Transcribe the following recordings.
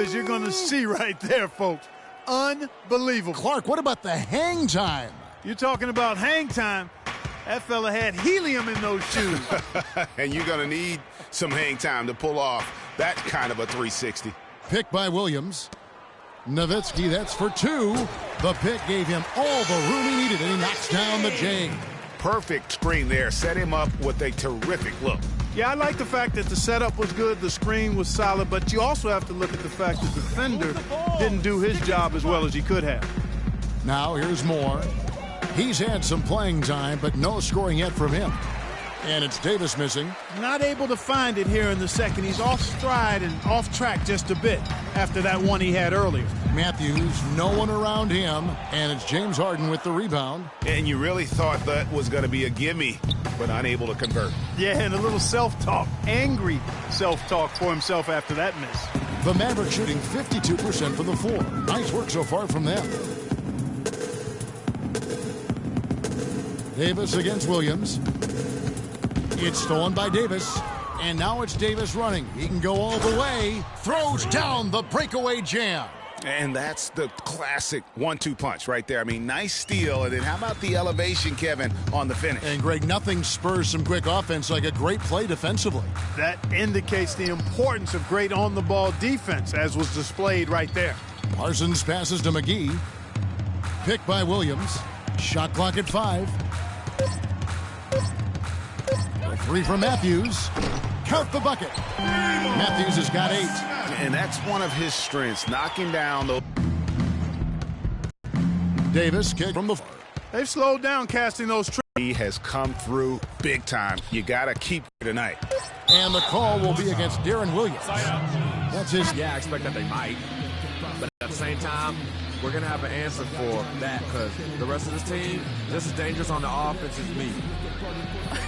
as you're going to see right there, folks. Unbelievable. Clark, what about the hang time? You're talking about hang time. That fella had helium in those shoes. And you're going to need some hang time to pull off that kind of a 360. Pick by Williams. Nowitzki, that's for two. The pick gave him all the room he needed, and he knocks down the J. Perfect screen there. Set him up with a terrific look. Yeah, I like the fact that the setup was good, the screen was solid, but you also have to look at the fact that the defender didn't do his job as well as he could have. Now here's Moore. He's had some playing time, but no scoring yet from him. And it's Davis missing. Not able to find it here in the second. He's off stride and off track just a bit after that one he had earlier. Matthews, no one around him, and it's James Harden with the rebound. And you really thought that was going to be a gimme, but unable to convert. Yeah, and a little self-talk, angry self-talk for himself after that miss. The Mavericks shooting 52% from the floor. Nice work so far from them. Davis against Williams. It's stolen by Davis, and now it's Davis running. He can go all the way, throws down the breakaway jam. And that's the classic 1-2 punch right there. I mean, nice steal, and then how about the elevation, Kevin, on the finish? And, Greg, nothing spurs some quick offense like a great play defensively. That indicates the importance of great on-the-ball defense, as was displayed right there. Parsons passes to McGee. Pick by Williams. Shot clock at 5. A 3 from Matthews. Count the bucket. Matthews has got 8. And that's one of his strengths, knocking down the... Davis kick from the... They've slowed down casting those... He has come through big time. You got to keep it tonight. And the call will be against Darren Williams. That's his... Yeah, I expect that they might. But at the same time, we're going to have an answer for that because the rest of this team, just as dangerous on the offense as me.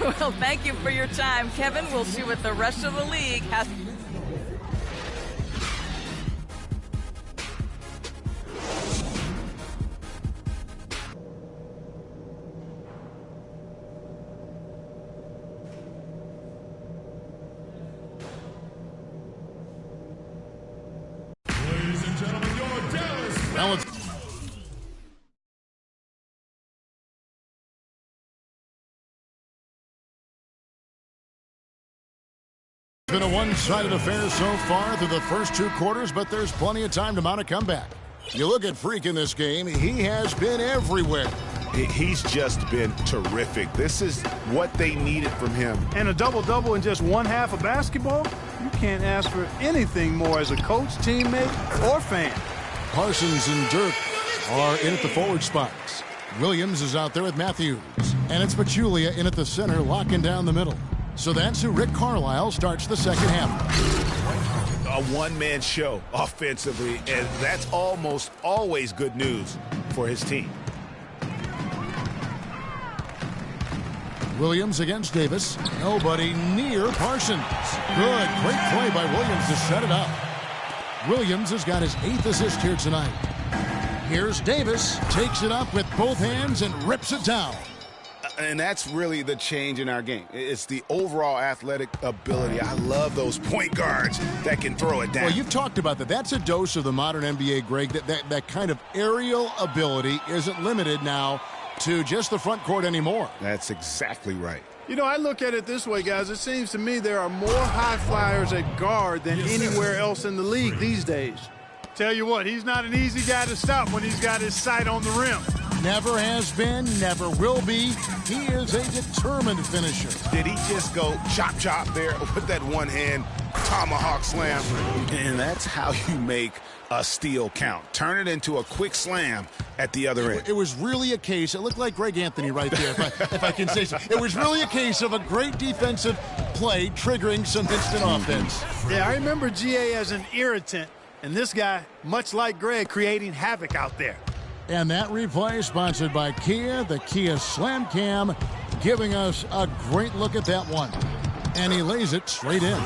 Well, thank you for your time, Kevin. We'll see what the rest of the league has. Ladies and gentlemen, your Dallas. Now it's... It's been a one-sided affair so far through the first 2 quarters, but there's plenty of time to mount a comeback. You look at Freak in this game, he has been everywhere. He's just been terrific. This is what they needed from him. And a double-double in just one half of basketball? You can't ask for anything more as a coach, teammate, or fan. Parsons and Dirk are in at the forward spots. Williams is out there with Matthews. And it's Pachulia in at the center, locking down the middle. So that's who Rick Carlisle starts the second half. A one-man show offensively, and that's almost always good news for his team. Williams against Davis. Nobody near Parsons. Good, great play by Williams to set it up. Williams has got his 8th assist here tonight. Here's Davis, takes it up with both hands and rips it down. And that's really the change in our game. It's the overall athletic ability. I love those point guards that can throw it down. Well, you've talked about that. That's a dose of the modern NBA, Greg. That kind of aerial ability isn't limited now to just the front court anymore. That's exactly right. You know, I look at it this way, guys. It seems to me there are more high flyers at guard than anywhere else in the league these days. Tell you what, he's not an easy guy to stop when he's got his sight on the rim. Never has been, never will be. He is a determined finisher. Did he just go chop there with that one-hand tomahawk slam? And that's how you make a steal count. Turn it into a quick slam at the other end. It was really a case, it looked like Greg Anthony right there, if I can say so. It was really a case of a great defensive play triggering some instant offense. Yeah, I remember GA as an irritant, and this guy, much like Greg, creating havoc out there. And that replay sponsored by Kia, the Kia Slam Cam, giving us a great look at that one. And he lays it straight in.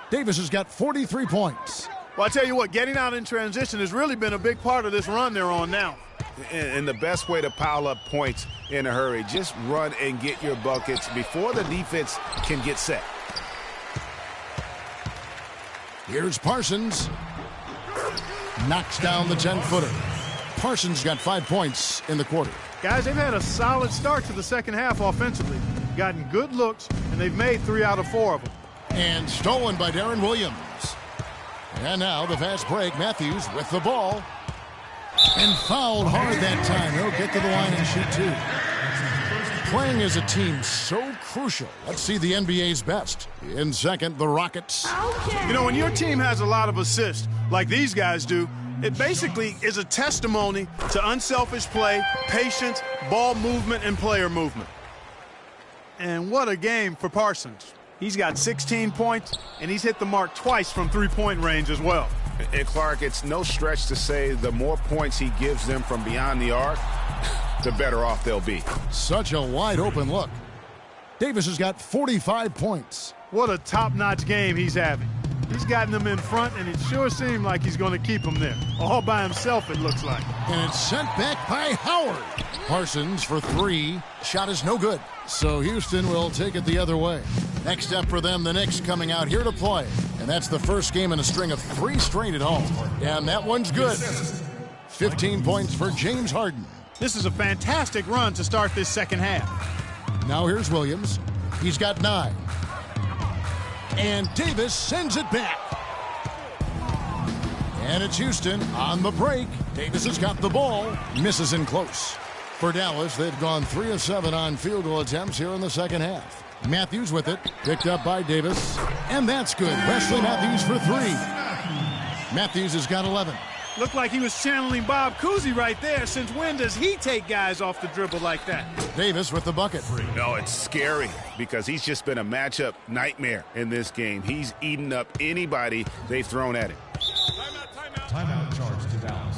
Davis has got 43 points. Well, I tell you what, getting out in transition has really been a big part of this run they're on now. And the best way to pile up points in a hurry, just run and get your buckets before the defense can get set. Here's Parsons. knocks down the 10-footer. Parsons got 5 points in the quarter. Guys, they've had a solid start to the second half offensively. Gotten good looks, and they've made 3 out of 4 of them. And stolen by Darren Williams. And now the fast break. Matthews with the ball. And fouled hard that time. He'll get to the line and shoot 2. Playing as a team so crucial. Let's see the NBA's best. In second, the Rockets. You know, when your team has a lot of assists, like these guys do, it basically is a testimony to unselfish play, patience, ball movement, and player movement. And what a game for Parsons. He's got 16 points, and he's hit the mark twice from three-point range as well. And Clark, it's no stretch to say the more points he gives them from beyond the arc, the better off they'll be. Such a wide-open look. Davis has got 45 points. What a top-notch game he's having. He's gotten them in front, and it sure seemed like he's going to keep them there. All by himself, it looks like. And it's sent back by Howard. Parsons for 3. Shot is no good. So Houston will take it the other way. Next up for them, the Knicks coming out here to play. And that's the first game in a string of 3 straight at home. And that one's good. 15 points for James Harden. This is a fantastic run to start this second half. Now here's Williams. He's got 9. And Davis sends it back. And it's Houston on the break. Davis has got the ball. Misses in close. For Dallas, they've gone 3 of 7 on field goal attempts here in the second half. Matthews with it. Picked up by Davis. And that's good. Wesley Matthews for 3. Matthews has got 11. Looked like he was channeling Bob Cousy right there. Since when does he take guys off the dribble like that? Davis with the bucket. No, it's scary because he's just been a matchup nightmare in this game. He's eaten up anybody they've thrown at him. Timeout charge to Dallas.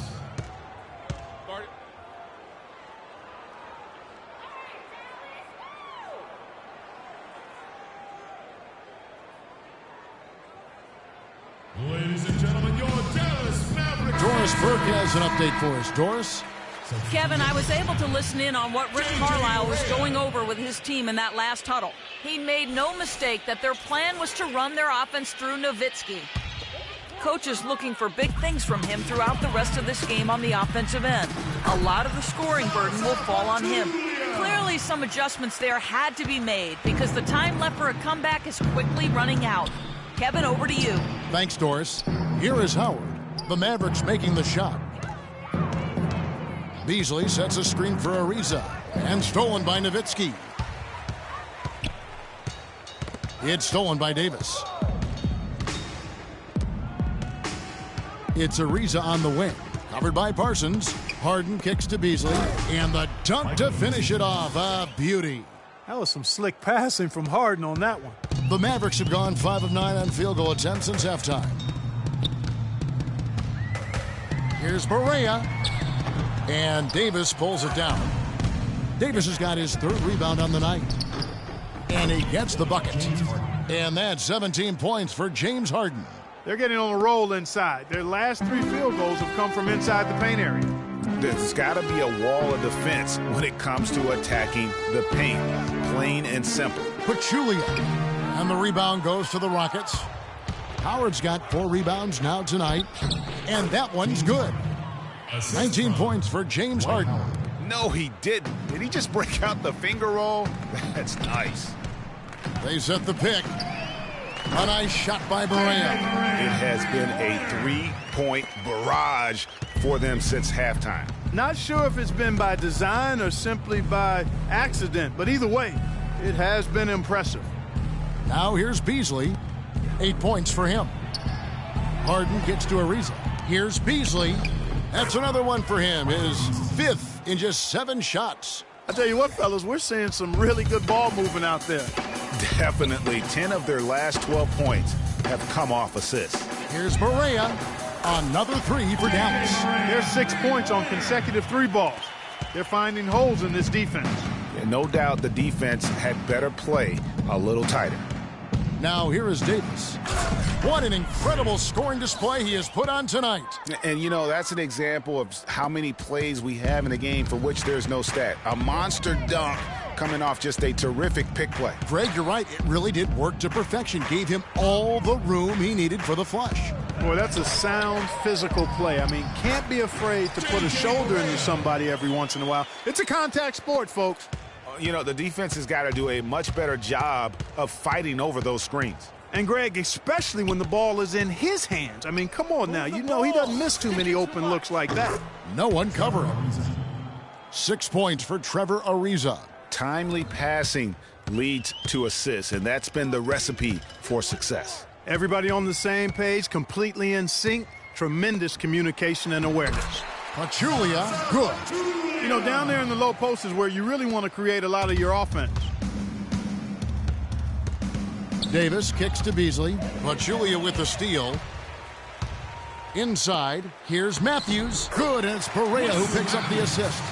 Ladies and gentlemen, your Dallas Mavericks. Doris Burke has an update for us. Doris? Kevin, I was able to listen in on what Rick Carlisle was going over with his team in that last huddle. He made no mistake that their plan was to run their offense through Nowitzki. Coach is looking for big things from him throughout the rest of this game on the offensive end. A lot of the scoring burden will fall on him. Clearly, some adjustments there had to be made because the time left for a comeback is quickly running out. Kevin, over to you. Thanks, Doris. Here is Howard. The Mavericks making the shot. Beasley sets a screen for Ariza. And stolen by Nowitzki. It's stolen by Davis. It's Ariza on the wing. Covered by Parsons. Harden kicks to Beasley. And the dunk to finish it off. A beauty. That was some slick passing from Harden on that one. The Mavericks have gone 5 of 9 on field goal attempts since halftime. Here's Barea. And Davis pulls it down. Davis has got his 3rd rebound on the night. And he gets the bucket. And that's 17 points for James Harden. They're getting on a roll inside. Their last 3 field goals have come from inside the paint area. There's got to be a wall of defense when it comes to attacking the paint. Plain and simple. Pachulia. And the rebound goes to the Rockets. Howard's got 4 rebounds now tonight. And that one's good. 19 points for James Harden. No, he didn't. Did he just break out the finger roll? That's nice. They set the pick. A nice shot by Barea. It has been a 3-point barrage for them since halftime. Not sure if it's been by design or simply by accident, but either way, it has been impressive. Now here's Beasley. 8 points for him. Harden gets to Ariza. Here's Beasley. That's another one for him. His 5th in just 7 shots. I tell you what, fellas, we're seeing some really good ball movement out there. Definitely. 10 of their last 12 points have come off assists. Here's Barea. Another 3 for Dallas. There's 6 points on consecutive 3 balls. They're finding holes in this defense. And no doubt the defense had better play a little tighter. Now here is Davis. What an incredible scoring display he has put on tonight. And, you know, that's an example of how many plays we have in a game for which there's no stat. A monster dunk coming off just a terrific pick play. Greg, you're right. It really did work to perfection. Gave him all the room he needed for the flush. Boy, that's a sound physical play. I mean, can't be afraid to put a shoulder into somebody every once in a while. It's a contact sport, folks. You know, the defense has got to do a much better job of fighting over those screens. And, Greg, especially when the ball is in his hands. I mean, come on now. You know he doesn't miss too many open looks like that. No one covering. 6 points for Trevor Ariza. Timely passing leads to assists, and that's been the recipe for success. Everybody on the same page, completely in sync. Tremendous communication and awareness. Pachulia, good. You know, down there in the low post is where you really want to create a lot of your offense. Davis kicks to Beasley. Pachulia with the steal. Inside, here's Matthews. Good, and it's Perea who picks up the assist.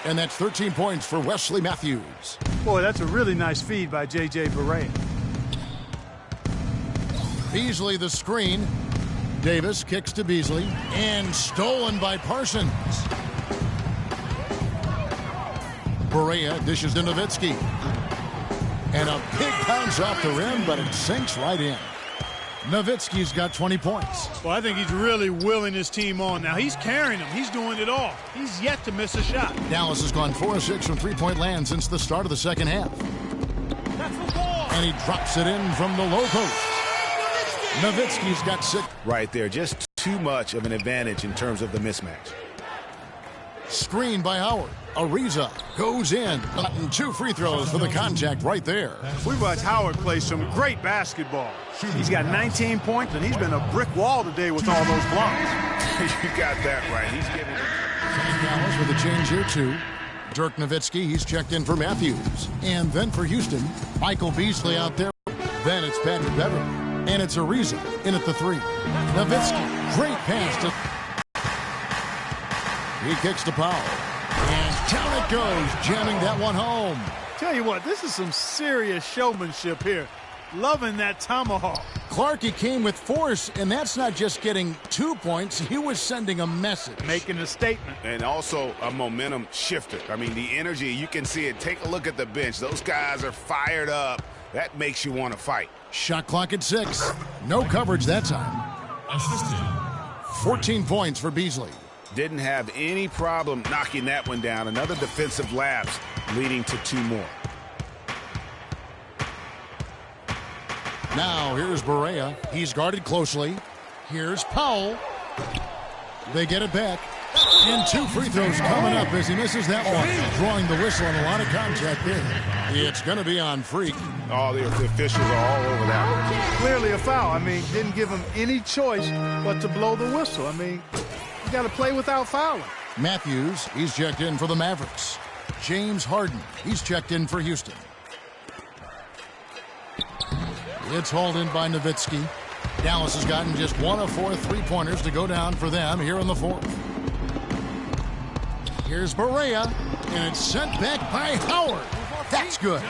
And that's 13 points for Wesley Matthews. Boy, that's a really nice feed by J.J. Perea. Beasley the screen. Davis kicks to Beasley. And stolen by Parsons. Perea dishes to Nowitzki. And a big bounce off the rim, but it sinks right in. Nowitzki's got 20 points. Well, I think he's really willing his team on. Now, he's carrying them. He's doing it all. He's yet to miss a shot. Dallas has gone 4-6 from three-point land since the start of the second half. That's the ball. And he drops it in from the low post. Nowitzki's got 6. Right there, just too much of an advantage in terms of the mismatch. Screen by Howard. Ariza goes in. 2 free throws for the contact right there. We watched Howard play some great basketball. He's got 19 points, and he's been a brick wall today with all those blocks. You got that right. He's giving it. Dallas with a change here, too. Dirk Nowitzki, he's checked in for Matthews. And then for Houston, Michael Beasley out there. Then it's Patty Beverly. And it's Ariza in at the 3. Nowitzki, great pass to... He kicks to Powell. And down it goes, jamming that one home. Tell you what, this is some serious showmanship here. Loving that tomahawk. Clarkie came with force, and that's not just getting 2 points. He was sending a message. Making a statement. And also a momentum shifter. I mean, the energy, you can see it. Take a look at the bench. Those guys are fired up. That makes you want to fight. Shot clock at 6. No coverage that time. 14 points for Beasley. Didn't have any problem knocking that one down. Another defensive lapse leading to 2 more. Now here's Berea. He's guarded closely. Here's Powell. They get it back. And 2 free throws coming up as he misses that one. Drawing the whistle and a lot of contact there. It's going to be on Freak. Oh, the officials are all over that. Clearly a foul. I mean, didn't give him any choice but to blow the whistle. I mean, you got to play without fouling. Matthews, he's checked in for the Mavericks. James Harden, he's checked in for Houston. It's hauled in by Nowitzki. Dallas has gotten just 1 of 4 3-pointers to go down for them here in the 4th. Here's Berea, and it's sent back by Howard. That's good.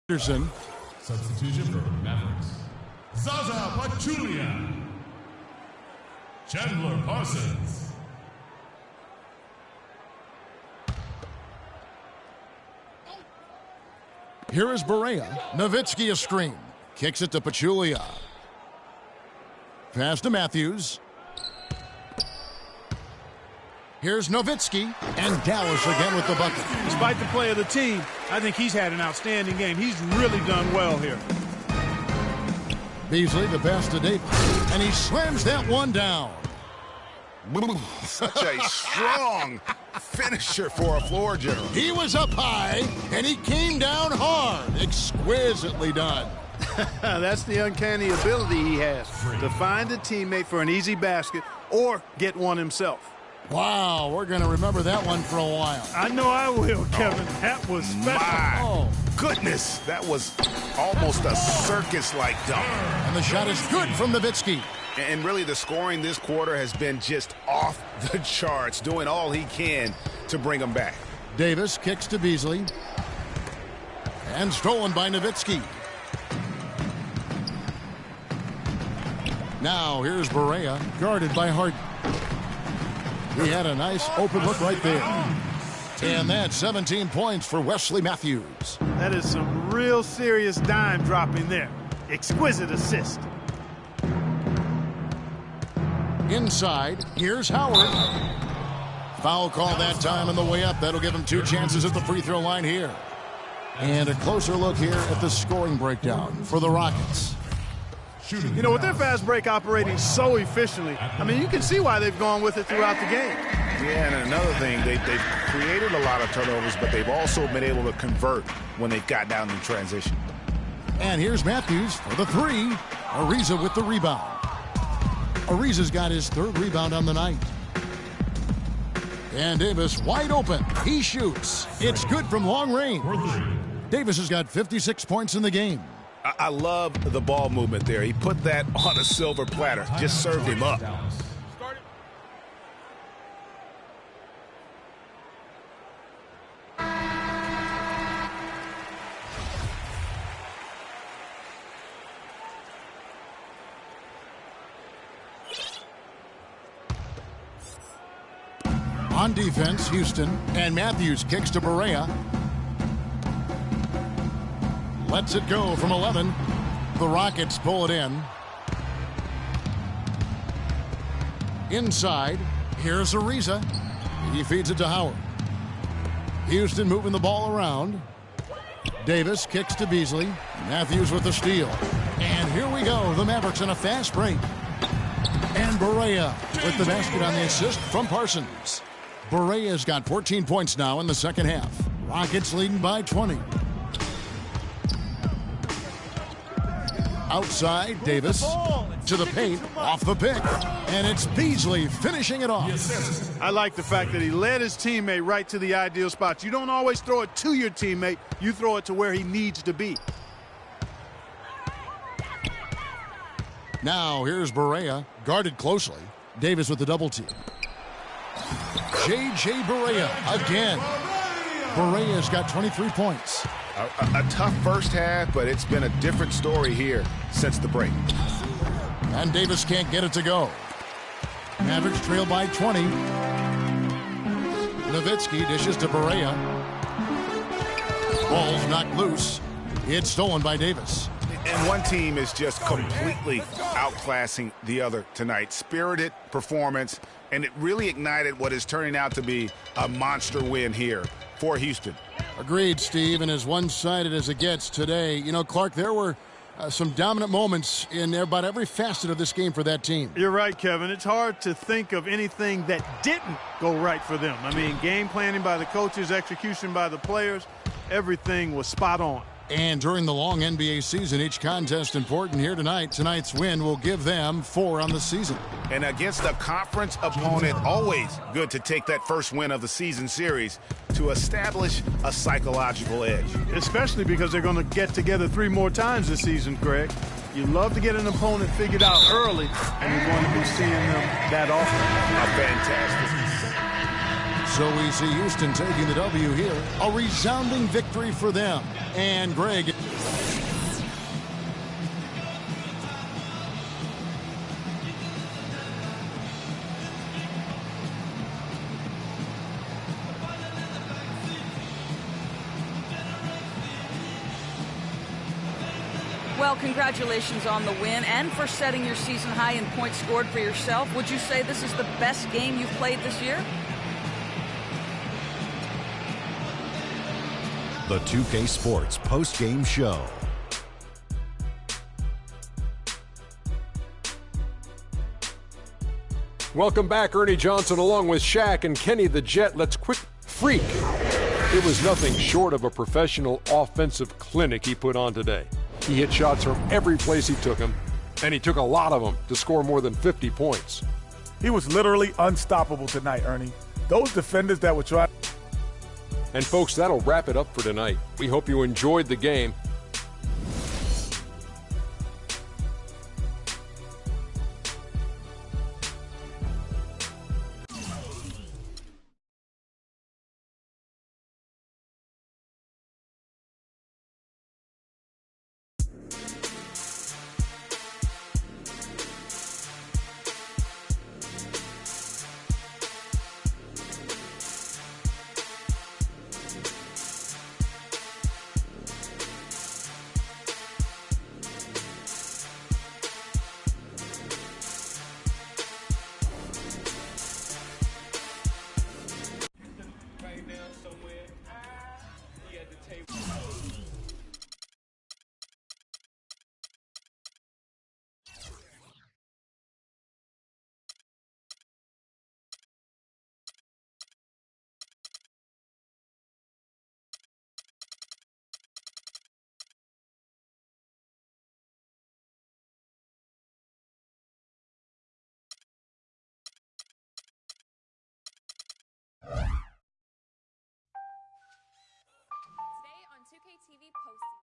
Anderson. Substitution for Mavericks. Zaza Pachulia. Chandler Parsons. Here is Berea. Nowitzki a screen. Kicks it to Pachulia. Pass to Matthews. Here's Nowitzki, and Dallas again with the bucket. Despite the play of the team, I think he's had an outstanding game. He's really done well here. Beasley, the pass to Davis, and he slams that one down. Such a strong finisher for a floor general. He was up high, and he came down hard. Exquisitely done. That's the uncanny ability he has, to find a teammate for an easy basket or get one himself. Wow, we're going to remember that one for a while. I know I will, Kevin. That was special. My goodness, that was almost a circus-like dunk. And the shot is good from Nowitzki. And really, the scoring this quarter has been just off the charts, doing all he can to bring them back. Davis kicks to Beasley. And stolen by Nowitzki. Now here's Barea, guarded by Harden. He had a nice open look right there. And that's 17 points for Wesley Matthews. That is some real serious dime dropping there. Exquisite assist. Inside, here's Howard. Foul call that time on the way up. That'll give him 2 chances at the free throw line here. And a closer look here at the scoring breakdown for the Rockets. You know, with their fast break operating so efficiently, I mean, you can see why they've gone with it throughout the game. Yeah, and another thing, they've created a lot of turnovers, but they've also been able to convert when they've got down in transition. And here's Matthews for the 3. Ariza with the rebound. Ariza's got his 3rd rebound on the night. And Davis wide open. He shoots. It's good from long range. Davis has got 56 points in the game. I love the ball movement there. He put that on a silver platter. Just served him up. On defense, Houston, and Matthews kicks to Barea. Lets it go from 11. The Rockets pull it in. Inside, here's Ariza. He feeds it to Howard. Houston moving the ball around. Davis kicks to Beasley. Matthews with the steal. And here we go. The Mavericks in a fast break. And Barea with the basket on the assist from Parsons. Barea's got 14 points now in the second half. Rockets leading by 20. Outside, Davis to the paint, off the pick, and it's Beasley finishing it off. I like the fact that he led his teammate right to the ideal spot. You don't always throw it to your teammate. You throw it to where he needs to be. Now here's Barea, guarded closely. Davis with the double team. J.J. Barea again. Barea's got 23 points. A tough first half, but it's been a different story here since the break. And Davis can't get it to go. Mavericks trail by 20. Nowitzki dishes to Barea. Ball's knocked loose. It's stolen by Davis. And one team is just completely outclassing the other tonight. Spirited performance, and it really ignited what is turning out to be a monster win here for Houston. Agreed, Steve, and as one-sided as it gets today. You know, Clark, there were some dominant moments in about every facet of this game for that team. You're right, Kevin. It's hard to think of anything that didn't go right for them. I mean, game planning by the coaches, execution by the players, everything was spot on. And during the long NBA season, each contest important here tonight. Tonight's win will give them 4 on the season. And against a conference opponent, always good to take that first win of the season series to establish a psychological edge. Especially because they're going to get together 3 more times this season, Craig. You love to get an opponent figured out early, and you're going to be seeing them that often. Fantastic. So we see Houston taking the W here. A resounding victory for them. And Greg. Well, congratulations on the win and for setting your season high in points scored for yourself. Would you say this is the best game you've played this year? The 2K Sports post-game show. Welcome back, Ernie Johnson, along with Shaq and Kenny the Jet. Let's quick freak. It was nothing short of a professional offensive clinic he put on today. He hit shots from every place he took them, and he took a lot of them to score more than 50 points. He was literally unstoppable tonight, Ernie. Those defenders that were trying. And folks, that'll wrap it up for tonight. We hope you enjoyed the game. Today on 2K TV Posting.